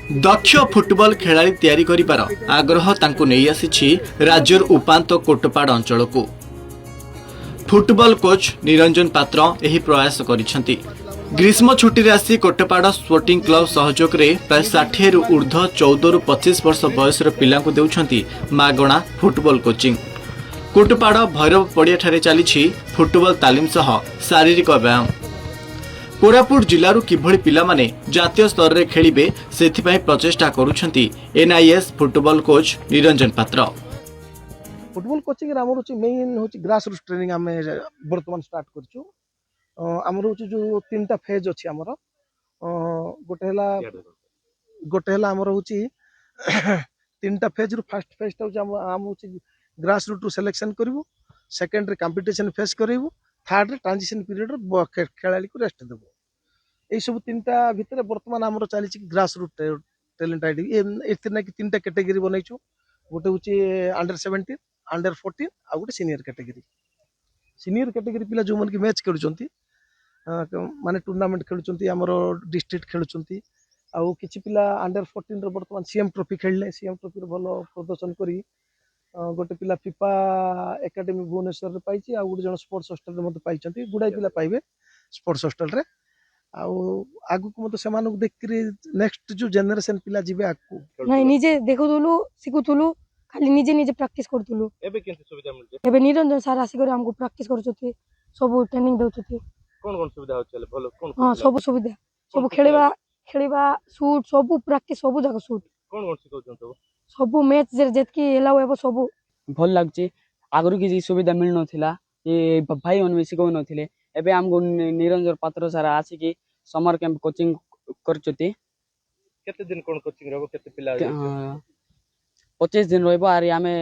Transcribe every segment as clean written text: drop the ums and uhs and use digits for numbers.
दक्ष football खेलाड़ी तैयारी करिबार आग्रह तांको नहीं आसी राज्यर उपांत कोटपाड़ अंचल को फुटबॉल कोच निरंजन पात्र यही प्रयास करिसेंती। ग्रीष्म छुट्टी रे आसी कोटपाड़ स्पोर्टिंग क्लब सहयोग रे प्राय 60 रु ऊर्ध्व 14 रु 25 वर्ष बयसर पिला को देउछंती मागणा फुटबॉल कोचिंग। कोटपाड़ भैरव पड़िया ठारे चली फुटबॉल तालीम सह शारीरिक व्यायाम। कोरापुट जिल्लारू किभଳି पिलामाने जातीय स्तर रे खेलिबे सेथिपाई प्रचेष्टा करूछंती एनआईएस फुटबॉल कोच निरंजन पात्र। फुटबॉल कोचिंग रे हमर मेन होची ग्रास रूट ट्रेनिंग आमे वर्तमान स्टार्ट करछु। हमर होची जो तीनटा फेज अछि हमर गोटे हला हमर होची तीनटा फेज रु फर्स्ट फेज ता हम होची ग्रास रूट रु सिलेक्शन करबो, सेकंड रे कंपटीशन फेज करबो, थर्ड रे ट्रांजिशन पीरियड रे खेलाड़ी को रेस्ट देबो। ए सब तीनटा भितर वर्तमान हमर चली छि ग्रास रूट टैलेंट आईडी एते ना कि तीनटा कैटेगरी बनैछु। गोटे होची अंडर 17, अंडर 14 आ गोटे सीनियर कैटेगरी। सीनियर कैटेगरी पिला जो मन की मैच खेलुचंती माने टूर्नामेंट खेलुचंती हमर डिस्ट्रिक्ट खेलुचंती आ किछि पिला अंडर 14 रे वर्तमान सीएम ट्रॉफी खेलले, सीएम ट्रॉफी रे भलो प्रदर्शन करी गोटे पिला फीफा एकेडमी भुवनेश्वर रे पाइछि आ गोटे जण स्पोर्ट्स हॉस्टल रे मते पाइचंती। गुडाई पिला पाइबे स्पोर्ट्स हॉस्टल रे आ आगु को मते सेमानु देखकरी नेक्स्ट जो जनरेशन पिला जिबे आगु नहीं निजे देखुथुलु सिखुथुलु खाली निजे निजे प्रैक्टिस करथुलु। एबे केनते सुविधा मिलजे? एबे निरंजन सर आसी कर हमको प्रैक्टिस करछथि, सब ट्रेनिंग देउछथि। कोन सुविधा होचले भलो कोन? हां सब सुविधा, सब खेलिबा शूट सब प्रैक्टिस सब जगह शूट कोन सिखौछन सब मैच जेतकी एलाउ एबो सब भल लागछि। आगरु किछि सुविधा मिल नथिला, ए भाई मन सिखौ नथिले। एबे हमको निरंजन पात्र सर आसी कि समर कैंप कोचिंग करछथि। केते दिन कोन कोचिंग रहबो? केते पिला 25 दिन रहबो आरि आमे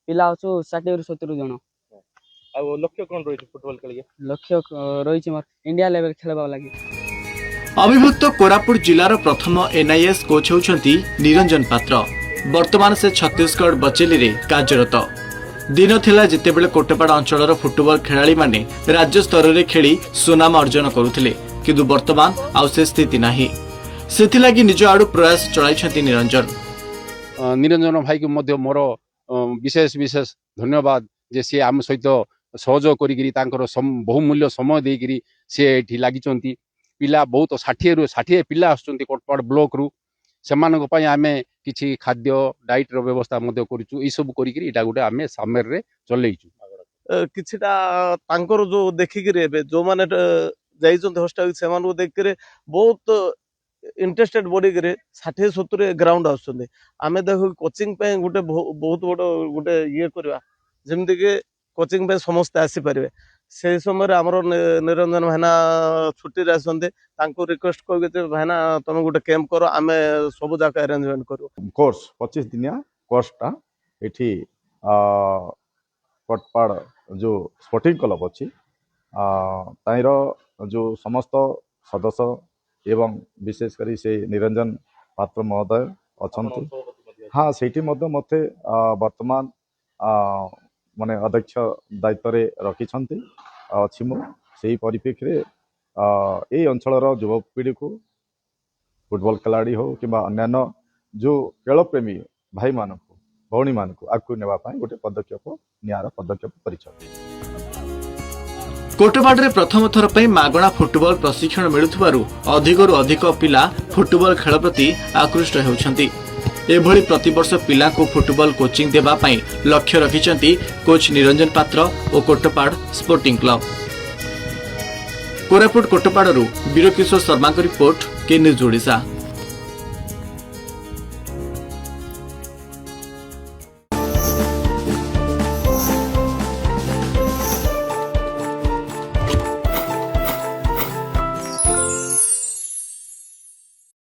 पिला अछु 60 रु 70 जण। आ लक्ष्य कोन रहिछि फुटबॉल खेलिए? लक्ष्य रहिछि मोर इंडिया लेवल खेलबा लागि। अभिभुक्त कोरापुट जिलार प्रथम एनआईएस कोच होउछंती निरंजन पात्र। वर्तमान से छत्तीसगढ़ बचेली रे कार्यरत। दिन थिला जेतेबेले कोटपाड़ अंचलर फुटबॉल खेलाड़ी माने राज्य स्तर रे खेली सुनाम अर्जन करुथिले, किंतु वर्तमान आउ से स्थिति नाही। सेथिलागी निज आडू प्रयास चलाइछंती निरंजन। निरंजन भाई को मध्य मोर विशेष विशेष धन्यवाद जे सी आम सहित सहयोग करी बहुमूल्य समय देकरी सी एठी लागिचंती। पिला बहुत 60 रु 60 पिला आसुचंती कोटपाड़ ब्लॉक रु। सेमानक पई आमे किछि खाद्य डाइट रो व्यवस्था मध्य करूछु। ई सब करी इटा गुटे आमे सामर रे चलेइछु। किछिटा तांकर जो देखि कि रेबे जो माने जाइचंत हॉस्टल सेमानु देख के बहुत इंटरेस्टेड बॉडी करे 60 70 ग्राउंड आसुचंती। आमे देखो कोचिंग पे गुटे बहुत बड़ गुटे ये करबा जेमति के कोचिंग पे समस्त आसी परिबे। से समय हमर निरंजन भाईना छुट्टी रे आसंते तांको रिक्वेस्ट को के भाईना तमे गुटे कैंप करो, आमे सब जाका अरेंजमेंट करू। कोर्स 25 दिनिया कोर्सटा एठी कोटपाड़ जो स्पोर्टिंग क्लब अछि ताइर जो समस्त सदस्य एवं विशेष करी से निरंजन पात्र महोदय अछंती। हाँ सेठी मध्य मते वर्तमान माने अध्यक्ष दायित्व रे रखिछंती अछि। मो सेही परिप्रेक्षी रे ए अंचलर युवपीढ़ी को फुटबॉल खिलाड़ी हो कि अन्य जो खेल प्रेमी भाई मान को भौणी मान को आगु नेबा पई गोटे पदक्षेप नियार पदक्षेप परिचय। कोटपाड़ रे प्रथम थर पई मागणा फुटबॉल प्रशिक्षण मिलुथबारु अधिकरु अधिक पिला फुटबॉल खेल प्रति आकृष्ट हेउछंती। एभली प्रतिवर्ष पिला को फुटबॉल कोचिंग देबा पई लक्ष्य रखिछंती कोच निरंजन पात्र और कोटपाड़ स्पोर्टिंग क्लब। कोरापुट कोटपाड़रू वीरकिशोर शर्मा को रिपोर्ट, के न्यूज ओडिशा।